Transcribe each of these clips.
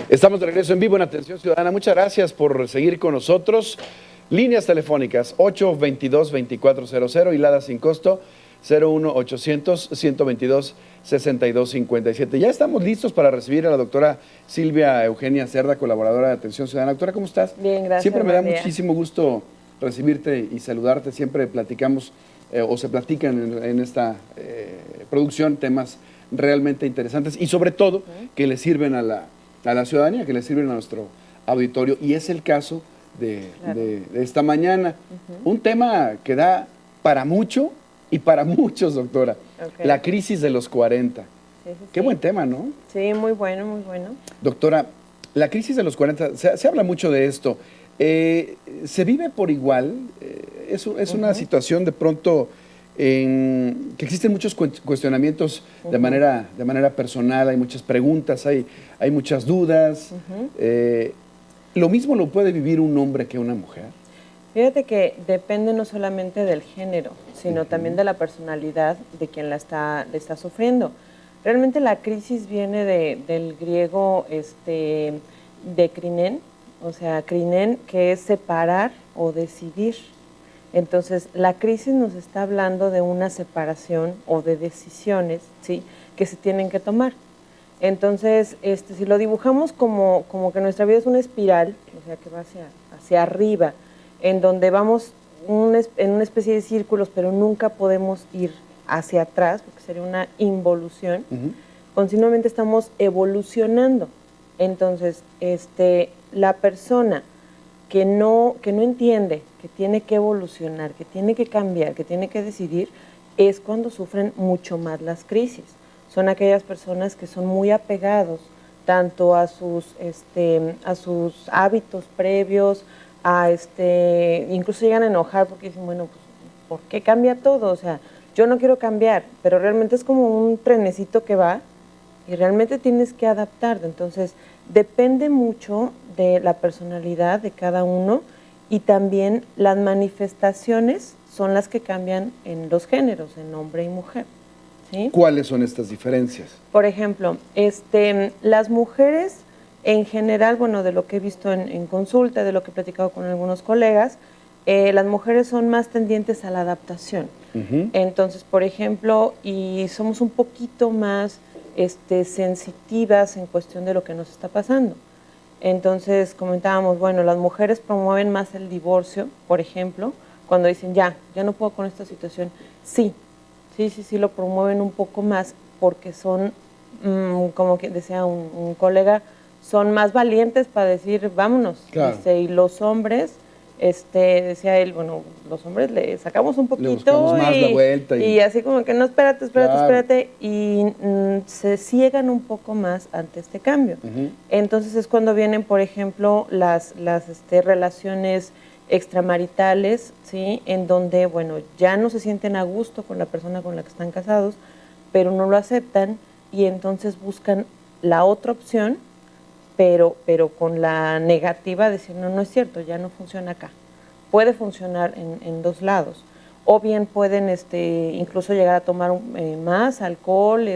Estamos de regreso en vivo en Atención Ciudadana. Muchas gracias por seguir con nosotros. Líneas telefónicas 822-2400 y LADA sin costo 01800-122-6257. Ya estamos listos para recibir a la doctora Silvia Eugenia Cerda, colaboradora de Atención Ciudadana. Doctora, ¿cómo estás? Bien, gracias. Siempre me da muchísimo gusto recibirte y saludarte. Siempre platicamos o se platican en esta producción temas realmente interesantes y sobre todo que le sirven a la ciudadanía, que le sirven a nuestro auditorio. Y es el caso de esta mañana. Un tema que da para mucho y para muchos, doctora. La crisis de los 40. Qué buen tema, ¿no? Sí, muy bueno, muy bueno. Doctora, la crisis de los 40, se habla mucho de esto. ¿Se vive por igual? Es una situación de pronto que existen muchos cuestionamientos de manera personal, hay muchas preguntas, hay muchas dudas. ¿Lo mismo lo puede vivir un hombre que una mujer? Fíjate que depende no solamente del género, sino también de la personalidad de quien le está sufriendo. Realmente la crisis viene del griego de krinen, o sea, krinen, que es separar o decidir. Entonces, la crisis nos está hablando de una separación o de decisiones, ¿sí?, que se tienen que tomar. Entonces, si lo dibujamos como que nuestra vida es una espiral, o sea, que va hacia arriba, en donde vamos en una especie de círculos, pero nunca podemos ir hacia atrás, porque sería una involución, continuamente estamos evolucionando. Entonces, la persona que no entiende que tiene que evolucionar, que tiene que cambiar, que tiene que decidir, es cuando sufren mucho más las crisis. Son aquellas personas que son muy apegados tanto a sus hábitos previos, incluso llegan a enojar porque dicen, bueno, pues, ¿por qué cambia todo? O sea, yo no quiero cambiar, pero realmente es como un trenecito que va y realmente tienes que adaptarte. Entonces, depende mucho de la personalidad de cada uno y también las manifestaciones son las que cambian en los géneros, en hombre y mujer. ¿Sí? ¿Cuáles son estas diferencias? Por ejemplo, las mujeres en general, bueno, de lo que he visto en consulta, de lo que he platicado con algunos colegas, las mujeres son más tendientes a la adaptación. Entonces, por ejemplo, y somos un poquito más sensitivas en cuestión de lo que nos está pasando. Entonces, comentábamos, bueno, las mujeres promueven más el divorcio, por ejemplo, cuando dicen, ya no puedo con esta situación. Sí, lo promueven un poco más porque son, como que decía un colega, son más valientes para decir, vámonos. Claro. Y los hombres, decía él, bueno, los hombres le sacamos un poquito más la vuelta y así como que no, espérate, claro. y se ciegan un poco más ante este cambio. Entonces es cuando vienen, por ejemplo, las relaciones extramaritales, ¿sí?, en donde, bueno, ya no se sienten a gusto con la persona con la que están casados, pero no lo aceptan y entonces buscan la otra opción, pero con la negativa de decir, no es cierto, ya no funciona acá. Puede funcionar en dos lados. O bien pueden incluso llegar a tomar más alcohol,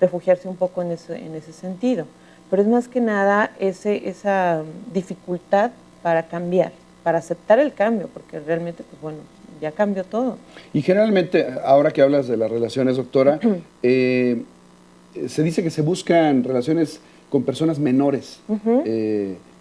refugiarse un poco en ese sentido. Pero es más que nada esa dificultad para cambiar, para aceptar el cambio, porque realmente, pues bueno, ya cambió todo. Y generalmente, ahora que hablas de las relaciones, doctora, se dice que se buscan relaciones con personas menores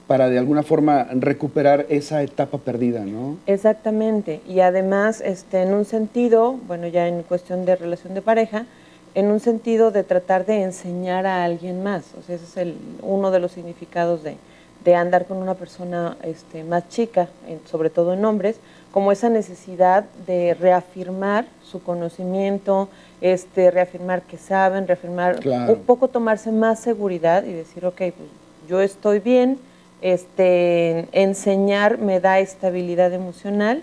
para de alguna forma recuperar esa etapa perdida, ¿no? Exactamente, y además en un sentido, bueno, ya en cuestión de relación de pareja, en un sentido de tratar de enseñar a alguien más. O sea, ese es uno de los significados de andar con una persona más chica, sobre todo en hombres, como esa necesidad de reafirmar su conocimiento, reafirmar que saben, reafirmar, claro, un poco tomarse más seguridad y decir, ok, pues yo estoy bien, enseñar me da estabilidad emocional,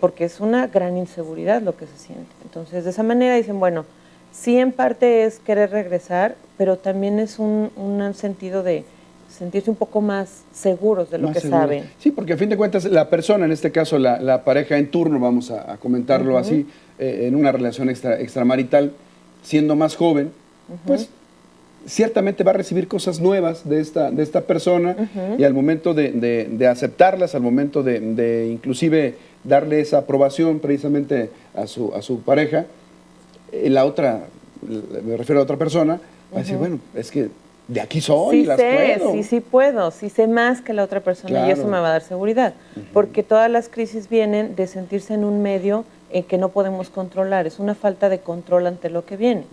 porque es una gran inseguridad lo que se siente. Entonces, de esa manera dicen, bueno, sí en parte es querer regresar, pero también es un sentido de sentirse un poco más seguros de lo que saben. Sí, porque a fin de cuentas la persona, en este caso la pareja en turno, vamos a comentarlo así, en una relación extramarital, siendo más joven, pues ciertamente va a recibir cosas nuevas de esta persona y al momento de aceptarlas, al momento de inclusive darle esa aprobación precisamente a su pareja, la otra, me refiero a otra persona, va a decir, bueno, es que de aquí soy, Sí las sé, puedo. sí puedo, sí sé más que la otra persona y Claro. eso me va a dar seguridad, porque todas las crisis vienen de sentirse en un medio que no podemos controlar, es una falta de control ante lo que viene.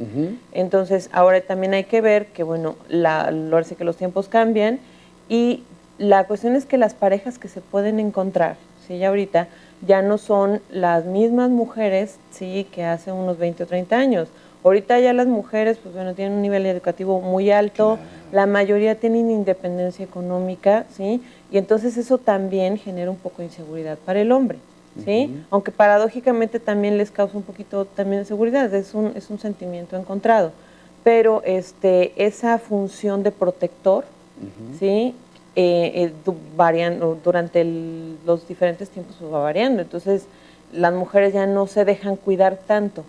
Entonces, ahora también hay que ver que, bueno, ahora sí que los tiempos cambian y la cuestión es que las parejas que se pueden encontrar, ¿sí? Ya ahorita, ya no son las mismas mujeres, ¿sí? Que hace unos 20 o 30 años. Ahorita ya las mujeres, pues bueno, tienen un nivel educativo muy alto, la mayoría tienen independencia económica, ¿sí? Y entonces eso también genera un poco de inseguridad para el hombre, ¿sí? Aunque paradójicamente también les causa un poquito también de seguridad, es un sentimiento encontrado. Pero esa función de protector, ¿sí? Durante los diferentes tiempos pues, va variando. Entonces, las mujeres ya no se dejan cuidar tanto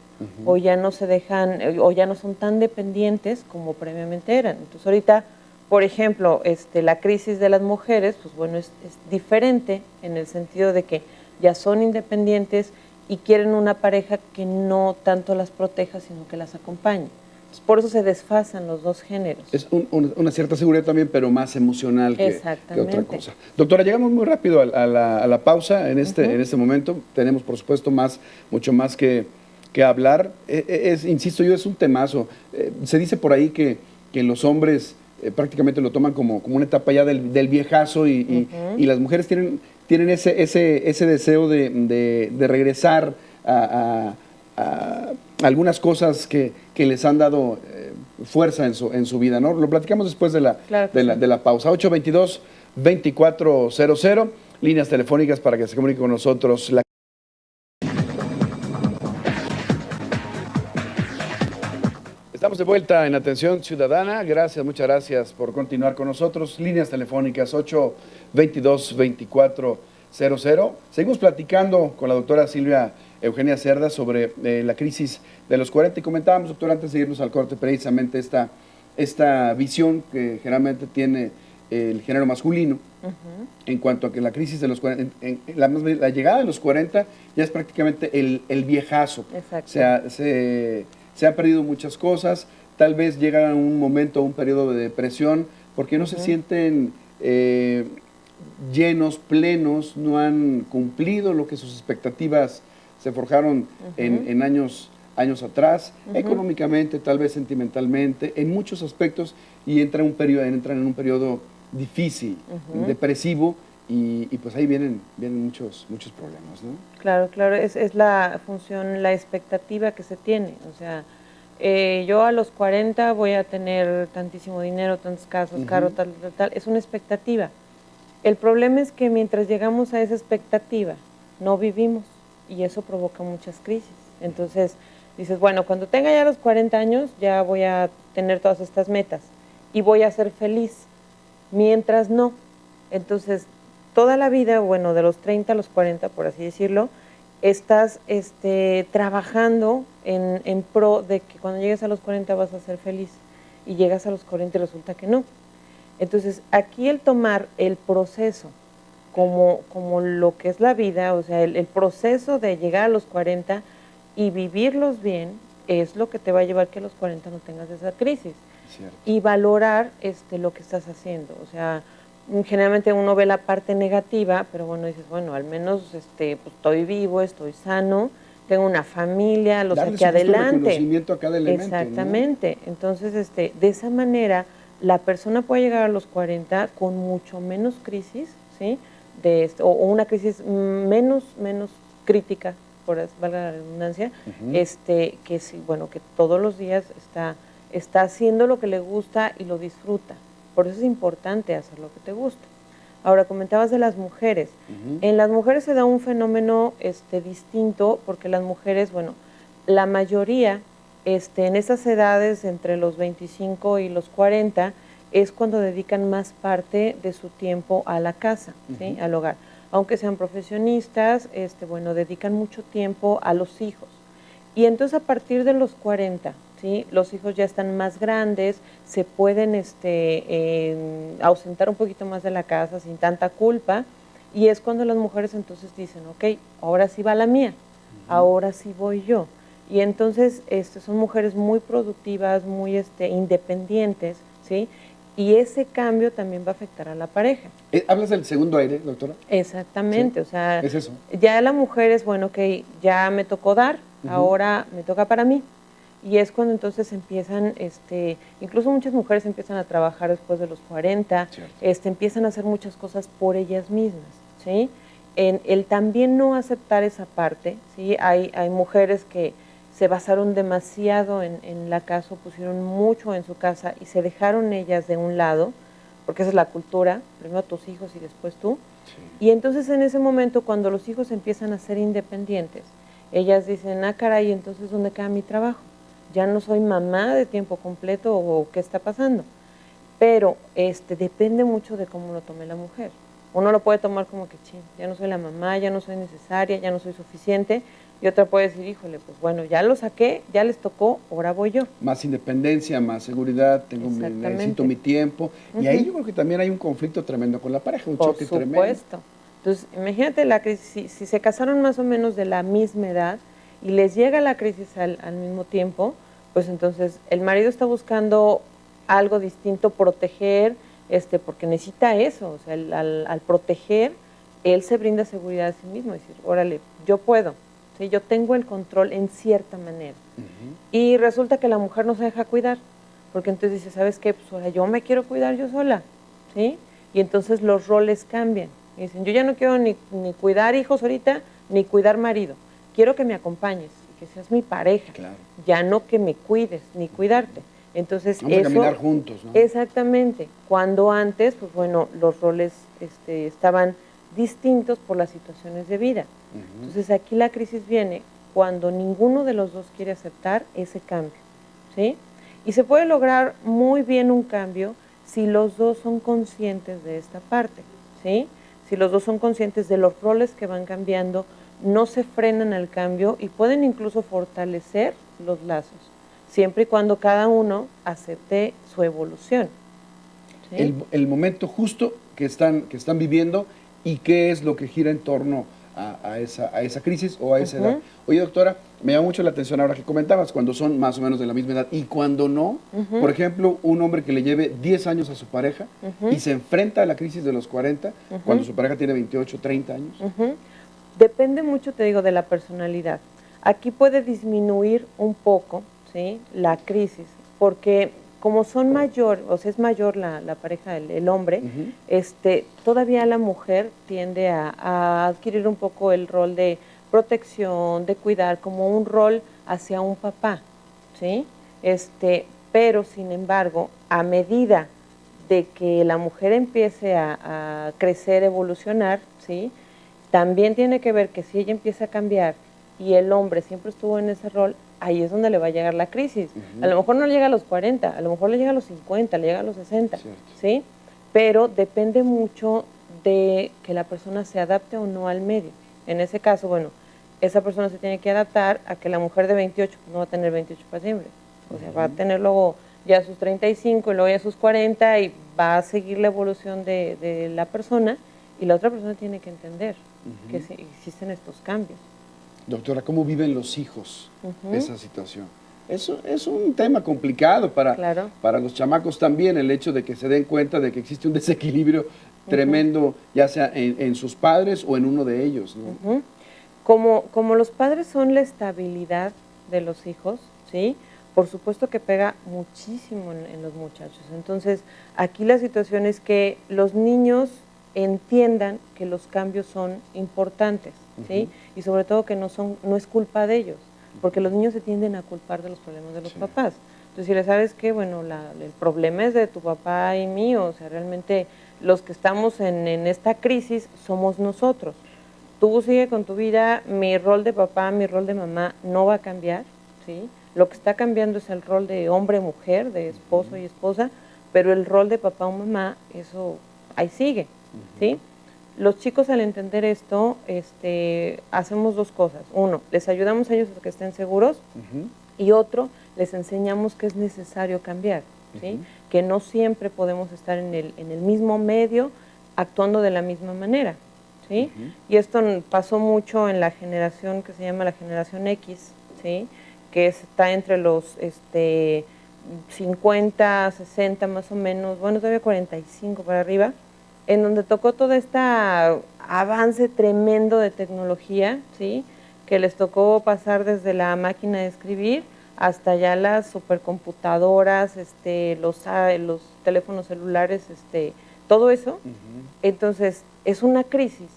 o ya no se dejan o ya no son tan dependientes como previamente eran. Entonces, ahorita, por ejemplo, la crisis de las mujeres, pues bueno, es diferente en el sentido de que ya son independientes y quieren una pareja que no tanto las proteja, sino que las acompañe. Por eso se desfasan los dos géneros. Es una cierta seguridad también, pero más emocional que otra cosa. Doctora, llegamos muy rápido a la pausa en este momento. Tenemos, por supuesto, mucho más que hablar. Insisto yo, es un temazo. Se dice por ahí que los hombres prácticamente lo toman como una etapa ya del viejazo y las mujeres tienen ese deseo de regresar a algunas cosas que les han dado fuerza en su vida, ¿no? Lo platicamos después de la pausa. 822-2400, líneas telefónicas para que se comunique con nosotros. Estamos de vuelta en Atención Ciudadana. Muchas gracias por continuar con nosotros. Líneas telefónicas 822-2400. Seguimos platicando con la doctora Silvia Eugenia Cerda sobre la crisis de los 40 y comentábamos, doctora, antes de irnos al corte, precisamente esta visión que generalmente tiene el género masculino en cuanto a que la crisis de los 40, la llegada de los 40 ya es prácticamente el viejazo. Exacto. Se han perdido muchas cosas, tal vez llega un momento, un periodo de depresión, porque no se sienten llenos, plenos, no han cumplido lo que sus expectativas se forjaron en años atrás, económicamente, tal vez sentimentalmente, en muchos aspectos, y entran en un periodo difícil, depresivo, y pues ahí vienen muchos problemas, ¿no? Claro, es la función, la expectativa que se tiene, o sea, yo a los 40 voy a tener tantísimo dinero, tantos casos, carro, tal, es una expectativa. El problema es que mientras llegamos a esa expectativa, no vivimos, y eso provoca muchas crisis. Entonces, dices, bueno, cuando tenga ya los 40 años, ya voy a tener todas estas metas, y voy a ser feliz, mientras no. Entonces, toda la vida, bueno, de los 30 a los 40, por así decirlo, estás trabajando en pro de que cuando llegues a los 40 vas a ser feliz y llegas a los 40 y resulta que no. Entonces, aquí el tomar el proceso como lo que es la vida, o sea, el proceso de llegar a los 40 y vivirlos bien es lo que te va a llevar que a los 40 no tengas esa crisis. Cierto. Y valorar lo que estás haciendo, o sea, generalmente uno ve la parte negativa, pero bueno, dices, bueno, al menos pues, estoy vivo, estoy sano, tengo una familia, lo saqué adelante. Reconocimiento a cada elemento. Exactamente. ¿No? Entonces, de esa manera, la persona puede llegar a los 40 con mucho menos crisis, ¿sí? O una crisis menos crítica, por valga la redundancia, que sí, bueno, que todos los días está haciendo lo que le gusta y lo disfruta. Por eso es importante hacer lo que te gusta. Ahora, comentabas de las mujeres. En las mujeres se da un fenómeno distinto porque las mujeres, bueno, la mayoría en esas edades entre los 25 y los 40 es cuando dedican más parte de su tiempo a la casa, ¿sí? Al hogar. Aunque sean profesionistas, bueno, dedican mucho tiempo a los hijos. Y entonces a partir de los 40, ¿sí? Los hijos ya están más grandes, se pueden ausentar un poquito más de la casa sin tanta culpa, y es cuando las mujeres entonces dicen, ok, ahora sí va la mía, ahora sí voy yo. Y entonces son mujeres muy productivas, muy independientes, ¿sí? Y ese cambio también va a afectar a la pareja. ¿Hablas del segundo aire, doctora? Exactamente, Sí, o sea, es eso. ya la mujer es, bueno, ok, ya me tocó dar, ahora me toca para mí. Y es cuando entonces empiezan, incluso muchas mujeres empiezan a trabajar después de los 40, empiezan a hacer muchas cosas por ellas mismas, ¿sí? En el también no aceptar esa parte, ¿sí? Hay mujeres que se basaron demasiado en la casa, pusieron mucho en su casa y se dejaron ellas de un lado, porque esa es la cultura, primero tus hijos y después tú. Sí. Y entonces en ese momento, cuando los hijos empiezan a ser independientes, ellas dicen, ah, caray, entonces ¿dónde queda mi trabajo? Ya no soy mamá de tiempo completo o qué está pasando. Pero depende mucho de cómo lo tome la mujer. Uno lo puede tomar como que, ching, ya no soy la mamá, ya no soy necesaria, ya no soy suficiente. Y otra puede decir, híjole, pues bueno, ya lo saqué, ya les tocó, ahora voy yo. Más independencia, más seguridad, necesito mi tiempo. Y ahí yo creo que también hay un conflicto tremendo con la pareja, un choque tremendo. Por supuesto. Entonces, imagínate la crisis, si se casaron más o menos de la misma edad y les llega la crisis al mismo tiempo, pues entonces el marido está buscando algo distinto, proteger, porque necesita eso, o sea, al proteger, él se brinda seguridad a sí mismo, decir, órale, yo puedo, ¿sí? Yo tengo el control en cierta manera. Y resulta que la mujer no se deja cuidar, porque entonces dice, ¿sabes qué? Pues ahora yo me quiero cuidar yo sola, ¿sí? Y entonces los roles cambian. Y dicen, yo ya no quiero ni cuidar hijos ahorita, ni cuidar marido, quiero que me acompañes, que seas mi pareja, claro. Ya no que me cuides, ni cuidarte. Entonces, vamos a caminar juntos, ¿no? Exactamente. Cuando antes, pues bueno, los roles estaban distintos por las situaciones de vida. Entonces, aquí la crisis viene cuando ninguno de los dos quiere aceptar ese cambio, ¿sí? Y se puede lograr muy bien un cambio si los dos son conscientes de esta parte, ¿sí? Si los dos son conscientes de los roles que van cambiando, no se frenan al cambio y pueden incluso fortalecer los lazos, siempre y cuando cada uno acepte su evolución. ¿Sí? El momento justo que están viviendo y qué es lo que gira en torno a esa crisis o a esa edad. Oye, doctora, me llama mucho la atención ahora que comentabas, cuando son más o menos de la misma edad y cuando no. Por ejemplo, un hombre que le lleve 10 años a su pareja y se enfrenta a la crisis de los 40 cuando su pareja tiene 28, 30 años. Depende mucho, te digo, de la personalidad. Aquí puede disminuir un poco, ¿sí?, la crisis, porque como son mayor, o sea, es mayor la pareja, el hombre, todavía la mujer tiende a adquirir un poco el rol de protección, de cuidar, como un rol hacia un papá, ¿sí? Pero, sin embargo, a medida de que la mujer empiece a crecer, evolucionar, ¿sí?, también tiene que ver que si ella empieza a cambiar y el hombre siempre estuvo en ese rol, ahí es donde le va a llegar la crisis. A lo mejor no le llega a los 40, a lo mejor le llega a los 50, le llega a los 60, ¿sí? Pero depende mucho de que la persona se adapte o no al medio. En ese caso, bueno, esa persona se tiene que adaptar a que la mujer de 28 no va a tener 28 para siempre. O sea, va a tener luego ya sus 35 y luego ya sus 40 y va a seguir la evolución de la persona, y la otra persona tiene que entender que existen estos cambios. Doctora, ¿cómo viven los hijos esa situación? Eso es un tema complicado para los chamacos también, el hecho de que se den cuenta de que existe un desequilibrio tremendo, ya sea en sus padres o en uno de ellos, ¿no? Como los padres son la estabilidad de los hijos, ¿sí?, por supuesto que pega muchísimo en los muchachos. Entonces, aquí la situación es que los niños entiendan que los cambios son importantes, ¿sí? Y sobre todo que no es culpa de ellos, porque los niños se tienden a culpar de los problemas de los papás. Entonces, si le sabes que, bueno, el problema es de tu papá y mío, o sea, realmente los que estamos en esta crisis somos nosotros. Tú sigue con tu vida, mi rol de papá, mi rol de mamá no va a cambiar, ¿sí? Lo que está cambiando es el rol de hombre-mujer, de esposo y esposa, pero el rol de papá o mamá, eso ahí sigue, ¿sí? Los chicos, al entender esto, hacemos dos cosas. Uno, les ayudamos a ellos a que estén seguros y otro, les enseñamos que es necesario cambiar, ¿sí? Que no siempre podemos estar en el mismo medio actuando de la misma manera, ¿sí? Y esto pasó mucho en la generación que se llama la generación X, ¿sí? Que está entre los 50, 60 más o menos, bueno, todavía 45 para arriba, en donde tocó todo este avance tremendo de tecnología, ¿sí? Que les tocó pasar desde la máquina de escribir hasta ya las supercomputadoras, los teléfonos celulares, todo eso. Entonces, es una crisis,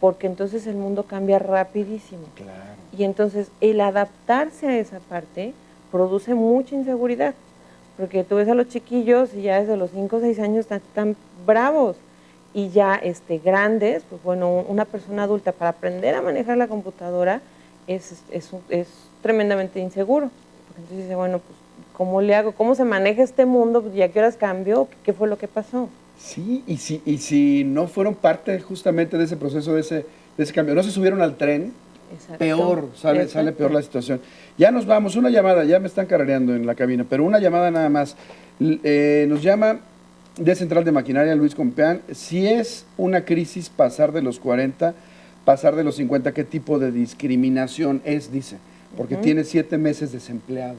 porque entonces el mundo cambia rapidísimo. Claro. Y entonces, el adaptarse a esa parte produce mucha inseguridad, porque tú ves a los chiquillos y ya desde los 5 o 6 años están bravos, y ya grandes, pues bueno, una persona adulta para aprender a manejar la computadora es tremendamente inseguro. Porque entonces dice, bueno, pues, ¿cómo le hago? ¿Cómo se maneja este mundo? Pues, ¿y a qué horas cambió? ¿Qué fue lo que pasó? Sí, y si no fueron parte justamente de ese proceso, de ese cambio, no se subieron al tren, Exacto. peor, sale peor la situación. Ya nos vamos, una llamada, ya me están carrereando en la cabina, pero una llamada nada más. Nos llama de Central de Maquinaria Luis Compeán. Si es una crisis pasar de los 40, pasar de los 50, ¿qué tipo de discriminación es? Dice, porque tiene 7 meses desempleado.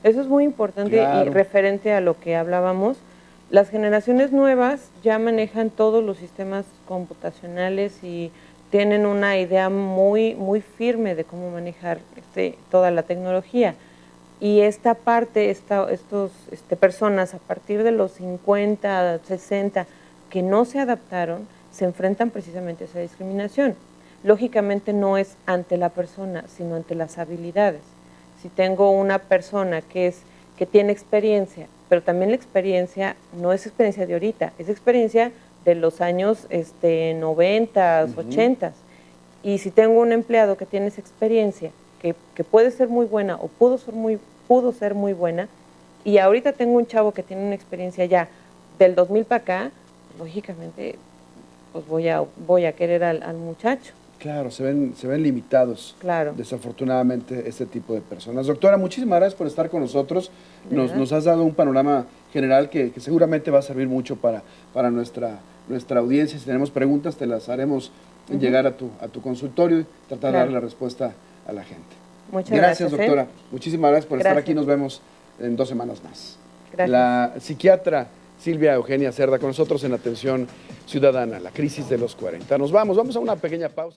Eso es muy importante, Claro. y referente a lo que hablábamos. Las generaciones nuevas ya manejan todos los sistemas computacionales y tienen una idea muy, muy firme de cómo manejar toda la tecnología. Y esta parte, estas personas a partir de los 50, 60, que no se adaptaron, se enfrentan precisamente a esa discriminación. Lógicamente no es ante la persona, sino ante las habilidades. Si tengo una persona que tiene experiencia, pero también la experiencia no es experiencia de ahorita, es experiencia de los años 90, 80. Y si tengo un empleado que tiene esa experiencia, que puede ser muy buena o pudo ser muy buena, y ahorita tengo un chavo que tiene una experiencia ya del 2000 para acá, lógicamente pues voy a querer al muchacho. Claro, se ven limitados, Claro. desafortunadamente, este tipo de personas. Doctora, muchísimas gracias por estar con nosotros. Nos has dado un panorama general que seguramente va a servir mucho para nuestra audiencia. Si tenemos preguntas, te las haremos llegar a tu consultorio y tratar de darle la respuesta a la gente. Muchas gracias, doctora. Muchísimas gracias por estar aquí. Nos vemos en 2 semanas más. Gracias. La psiquiatra Silvia Eugenia Cerda con nosotros en Atención Ciudadana, la crisis de los 40. Vamos a una pequeña pausa.